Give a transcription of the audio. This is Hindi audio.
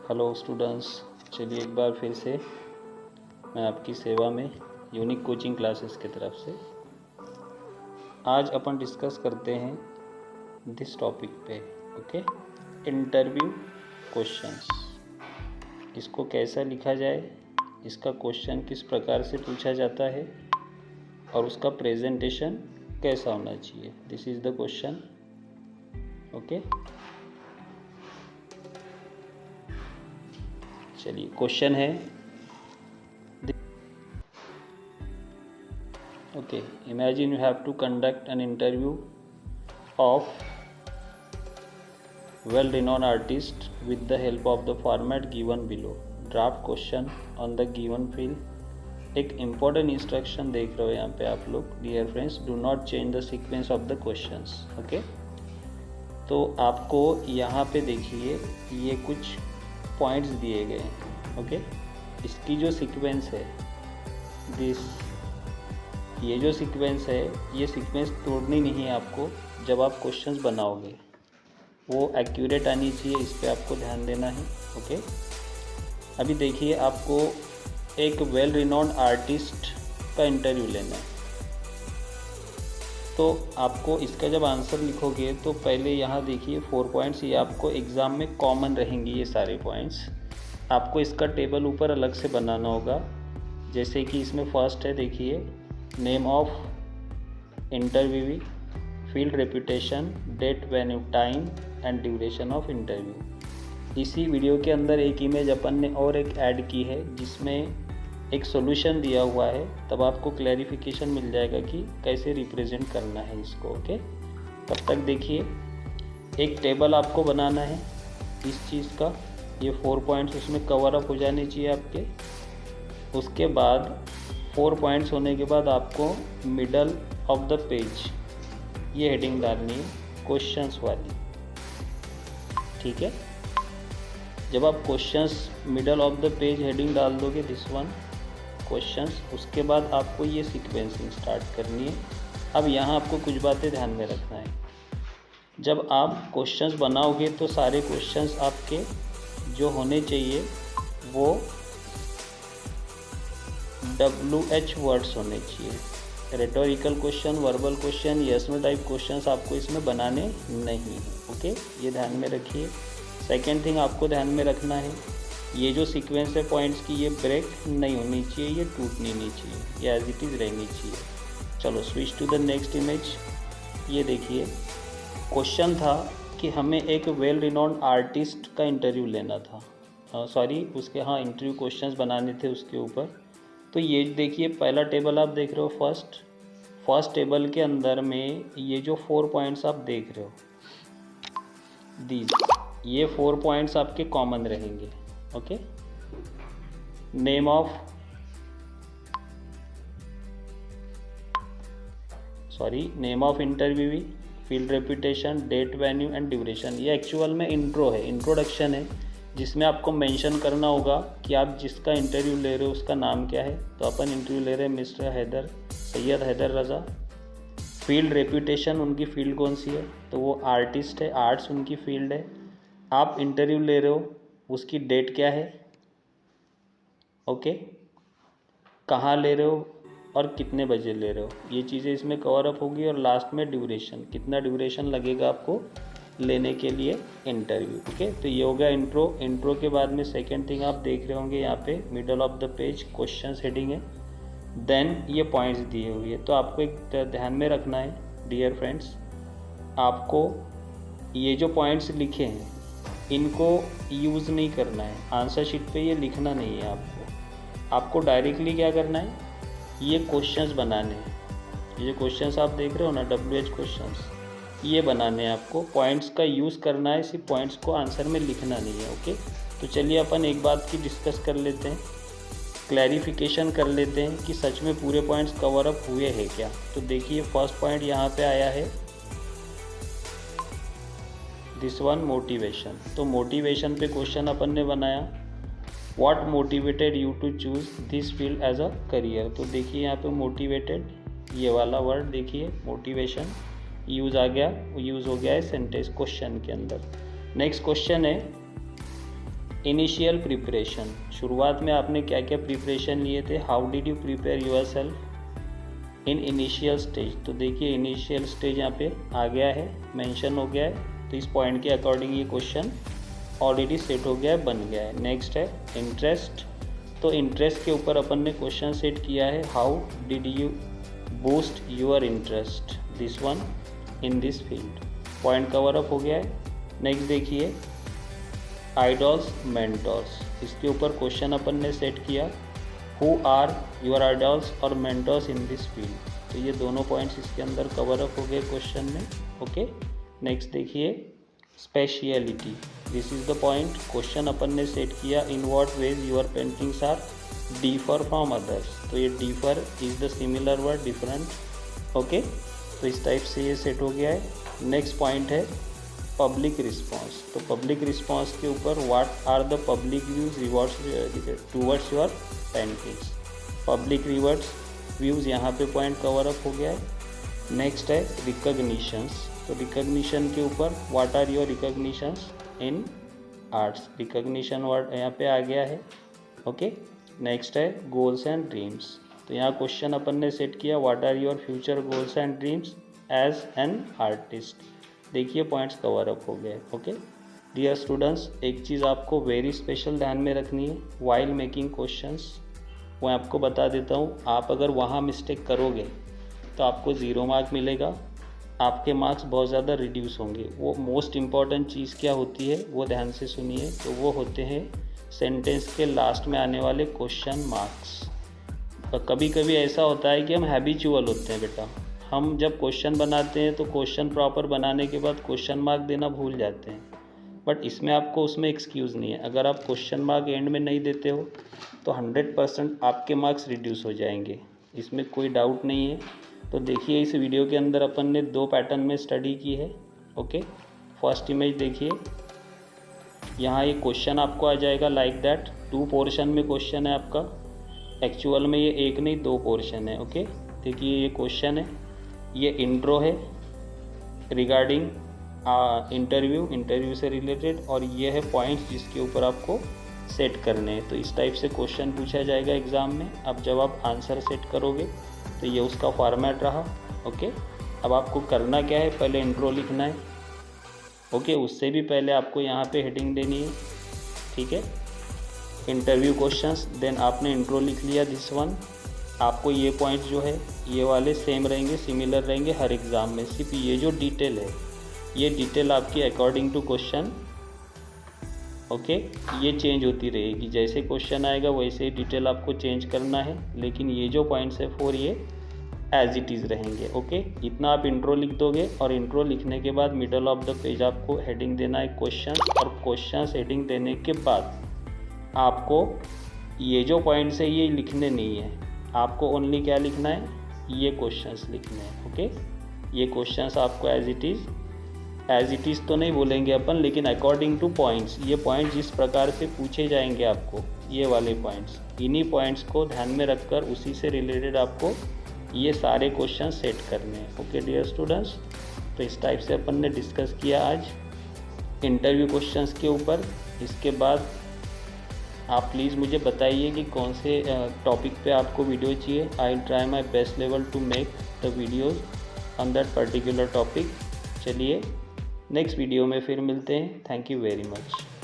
हेलो स्टूडेंट्स, चलिए एक बार फिर से मैं आपकी सेवा में यूनिक कोचिंग क्लासेस की तरफ से आज अपन डिस्कस करते हैं दिस टॉपिक पे। Okay, interview questions. इसको कैसा लिखा जाए, इसका क्वेश्चन किस प्रकार से पूछा जाता है और उसका प्रेजेंटेशन कैसा होना चाहिए, this is the question. Okay, चलिए क्वेश्चन है। Okay, imagine you have to conduct an interview of well renowned artist with the help of the format given below. Draft question on the given field. एक इम्पॉर्टेंट इंस्ट्रक्शन देख रहे हो यहाँ पे आप लोग, dear friends, do not change the sequence of the questions. Okay, तो आपको यहाँ पे देखिए ये कुछ पॉइंट्स दिए गए हैं। ओके, इसकी जो सीक्वेंस है ये जो सीक्वेंस है, ये सीक्वेंस तोड़नी नहीं है आपको। जब आप क्वेश्चंस बनाओगे वो एक्यूरेट आनी चाहिए, इस पर आपको ध्यान देना है। ओके, अभी देखिए आपको एक वेल रिनोन्ड आर्टिस्ट का इंटरव्यू लेना है, तो आपको इसका जब आंसर लिखोगे तो पहले यहाँ देखिए 4 पॉइंट्स, ये आपको एग्ज़ाम में कॉमन रहेंगी ये सारे पॉइंट्स। आपको इसका टेबल ऊपर अलग से बनाना होगा। जैसे कि इसमें फर्स्ट है, देखिए, name of interview, field reputation, date, venue, time and duration of interview. इसी वीडियो के अंदर एक इमेज अपन ने और एक ऐड की है जिसमें एक सॉल्यूशन दिया हुआ है, तब आपको क्लैरिफिकेशन मिल जाएगा कि कैसे रिप्रेजेंट करना है इसको। ओके, तब तक देखिए एक टेबल आपको बनाना है इस चीज़ का। ये 4 पॉइंट्स उसमें कवर अप हो जाने चाहिए आपके। उसके बाद 4 पॉइंट्स होने के बाद आपको मिडल ऑफ द पेज ये हेडिंग डालनी है, क्वेश्चंस वाली। ठीक है, जब आप questions middle of the page heading डाल दोगे, दिस वन क्वेश्चंस, उसके बाद आपको ये सीक्वेंसिंग स्टार्ट करनी है। अब यहाँ आपको कुछ बातें ध्यान में रखना है। जब आप क्वेश्चंस बनाओगे तो सारे क्वेश्चंस आपके जो होने चाहिए वो WH वर्ड्स होने चाहिए। Rhetorical question, verbal question, yes no type questions आपको इसमें बनाने नहीं हैं। ओके, ये ध्यान में रखिए। सेकेंड थिंग आपको ध्यान में रखना है, ये जो सीक्वेंस है पॉइंट्स की, ये ब्रेक नहीं होनी चाहिए, ये टूटनी नहीं चाहिए, ये एज इट इज़ रहनी चाहिए। चलो switch to the next image. ये देखिए क्वेश्चन था कि हमें एक वेल रिनोन्ड आर्टिस्ट का इंटरव्यू लेना था, इंटरव्यू क्वेश्चंस बनाने थे उसके ऊपर। तो ये देखिए पहला टेबल आप देख रहे हो, फर्स्ट टेबल के अंदर में ये जो 4 पॉइंट्स आप देख रहे हो, ये 4 पॉइंट्स आपके कॉमन रहेंगे। Okay, name of interview, field reputation, date, venue and duration. ये एक्चुअल में इंट्रो है, इंट्रोडक्शन है, जिसमें आपको मेंशन करना होगा कि आप जिसका इंटरव्यू ले रहे हो उसका नाम क्या है। तो अपन इंटरव्यू ले रहे हैं मिस्टर सैयद हैदर रज़ा। फील्ड रेपुटेशन, उनकी फील्ड कौन सी है, तो वो आर्टिस्ट है, आर्ट्स उनकी फील्ड है। आप इंटरव्यू ले रहे हो, उसकी डेट क्या है, ओके, कहाँ ले रहे हो और कितने बजे ले रहे हो, ये चीज़ें इसमें कवर अप होगी। और लास्ट में ड्यूरेशन, कितना ड्यूरेशन लगेगा आपको लेने के लिए इंटरव्यू। ओके, तो ये हो गया इंट्रो के बाद में सेकेंड थिंग आप देख रहे होंगे यहाँ पे middle of the page questions heading है, देन ये पॉइंट्स दिए हुए हैं। तो आपको एक ध्यान में रखना है डियर फ्रेंड्स, आपको ये जो पॉइंट्स लिखे हैं इनको यूज़ नहीं करना है, आंसर शीट पे ये लिखना नहीं है आपको डायरेक्टली क्या करना है, ये क्वेश्चंस बनाने हैं। ये जो क्वेश्चंस आप देख रहे हो ना, WH क्वेश्चंस, ये बनाने हैं आपको। पॉइंट्स का यूज़ करना है, सिर्फ पॉइंट्स को आंसर में लिखना नहीं है। ओके, तो चलिए अपन एक बात की डिस्कस कर लेते हैं, क्लैरिफिकेशन कर लेते हैं कि सच में पूरे पॉइंट्स कवर अप हुए हैं क्या। तो देखिए फर्स्ट पॉइंट यहाँ पे आया है, दिस वन, मोटिवेशन। तो मोटिवेशन पे क्वेश्चन अपन ने बनाया, what motivated you to choose this field as a career. तो देखिए यहाँ पे मोटिवेटेड, ये वाला वर्ड देखिए, मोटिवेशन यूज़ हो गया है सेंटेंस क्वेश्चन के अंदर। नेक्स्ट क्वेश्चन है, इनिशियल प्रिपरेशन, शुरुआत में आपने क्या क्या प्रिपरेशन लिए थे, how did you prepare your self in initial stage. तो देखिए इनिशियल स्टेज यहाँ पे आ गया है, मेंशन हो गया है, तो इस पॉइंट के अकॉर्डिंग ये क्वेश्चन ऑलरेडी सेट हो गया है, बन गया है। नेक्स्ट है इंटरेस्ट, तो इंटरेस्ट के ऊपर अपन ने क्वेश्चन सेट किया है, how did you boost your interest this one in this field, point cover up हो गया है। नेक्स्ट देखिए आइडल्स मेंटर्स, इसके ऊपर क्वेश्चन अपन ने सेट किया, हु आर योर आइडल्स और मेंटर्स इन दिस फील्ड, तो ये दोनों पॉइंट्स इसके अंदर कवर अप हो गए क्वेश्चन में। ओके, नेक्स्ट देखिए speciality, this is the point, question अपन ने सेट किया, in what ways your paintings are differ from others, तो ये differ is the similar word different. Okay, तो इस टाइप से ये सेट हो गया है। नेक्स्ट पॉइंट है पब्लिक रिस्पॉन्स, तो पब्लिक रिस्पॉन्स के ऊपर what are the public views rewards towards your paintings, public views यहाँ पे पॉइंट कवर अप हो गया है। नेक्स्ट है रिकॉग्निशंस, तो रिकॉग्निशन के ऊपर what are your recognitions in arts, recognition word यहाँ पे आ गया है। ओके, नेक्स्ट है गोल्स एंड ड्रीम्स, तो यहाँ क्वेश्चन अपन ने सेट किया, what are your future goals and dreams as an artist, देखिए पॉइंट्स कवर अप हो गए। ओके डियर स्टूडेंट्स, एक चीज़ आपको वेरी स्पेशल ध्यान में रखनी है वाइल मेकिंग क्वेश्चंस, वो आपको बता देता हूँ, आप अगर वहाँ मिस्टेक करोगे तो आपको 0 मार्क मिलेगा, आपके मार्क्स बहुत ज़्यादा रिड्यूस होंगे। वो मोस्ट इम्पॉर्टेंट चीज़ क्या होती है वो ध्यान से सुनिए, तो वो होते हैं सेंटेंस के लास्ट में आने वाले क्वेश्चन मार्क्स। कभी कभी ऐसा होता है कि हम हैबिचुअल होते हैं बेटा, हम जब क्वेश्चन बनाते हैं तो क्वेश्चन प्रॉपर बनाने के बाद क्वेश्चन मार्क देना भूल जाते हैं, बट इसमें आपको उसमें एक्सक्यूज़ नहीं है। अगर आप क्वेश्चन मार्क एंड में नहीं देते हो तो 100% आपके मार्क्स रिड्यूस हो जाएंगे, इसमें कोई डाउट नहीं है। तो देखिए इस वीडियो के अंदर अपन ने 2 पैटर्न में स्टडी की है। ओके, फर्स्ट इमेज देखिए, यहाँ ये क्वेश्चन आपको आ जाएगा लाइक दैट, 2 पोर्शन में क्वेश्चन है आपका, एक्चुअल में ये 1 नहीं 2 पोर्शन है। ओके, देखिए ये क्वेश्चन है, ये इंट्रो है रिगार्डिंग इंटरव्यू से रिलेटेड, और ये है पॉइंट्स जिसके ऊपर आपको सेट करने हैं। तो इस टाइप से क्वेश्चन पूछा जाएगा एग्ज़ाम में। अब जब आप आंसर सेट करोगे तो ये उसका फॉर्मेट रहा। ओके, अब आपको करना क्या है, पहले इंट्रो लिखना है। ओके, उससे भी पहले आपको यहाँ पे हेडिंग देनी है, ठीक है, इंटरव्यू क्वेश्चंस, देन आपने इंट्रो लिख लिया दिस वन। आपको ये पॉइंट जो है ये वाले सेम रहेंगे, सिमिलर रहेंगे हर एग्ज़ाम में, सिर्फ ये जो डिटेल है ये डिटेल आपकी अकॉर्डिंग टू क्वेश्चन ओके ये चेंज होती रहेगी, जैसे क्वेश्चन आएगा वैसे ही डिटेल आपको चेंज करना है, लेकिन ये जो पॉइंट्स है 4 ये एज इट इज़ रहेंगे। ओके, इतना आप इंट्रो लिख दोगे, और इंट्रो लिखने के बाद मिडल ऑफ द पेज आपको हेडिंग देना है क्वेश्चन, और क्वेश्चन हेडिंग देने के बाद आपको ये जो पॉइंट्स है ये लिखने नहीं है, आपको ओनली क्या लिखना है, ये क्वेश्चंस लिखने हैं। ओके, ये क्वेश्चंस आपको एज इट इज़ तो नहीं बोलेंगे अपन, लेकिन अकॉर्डिंग टू पॉइंट्स, ये पॉइंट्स जिस प्रकार से पूछे जाएंगे आपको, ये वाले पॉइंट्स, इन्हीं पॉइंट्स को ध्यान में रखकर उसी से रिलेटेड आपको ये सारे क्वेश्चन सेट करने हैं। ओके डियर स्टूडेंट्स, तो इस टाइप से अपन ने डिस्कस किया आज इंटरव्यू क्वेश्चंस के ऊपर। इसके बाद आप प्लीज़ मुझे बताइए कि कौन से टॉपिक पे आपको वीडियो चाहिए। I will try my best level to make the videos on that particular topic. चलिए नेक्स्ट वीडियो में फिर मिलते हैं। Thank you very much.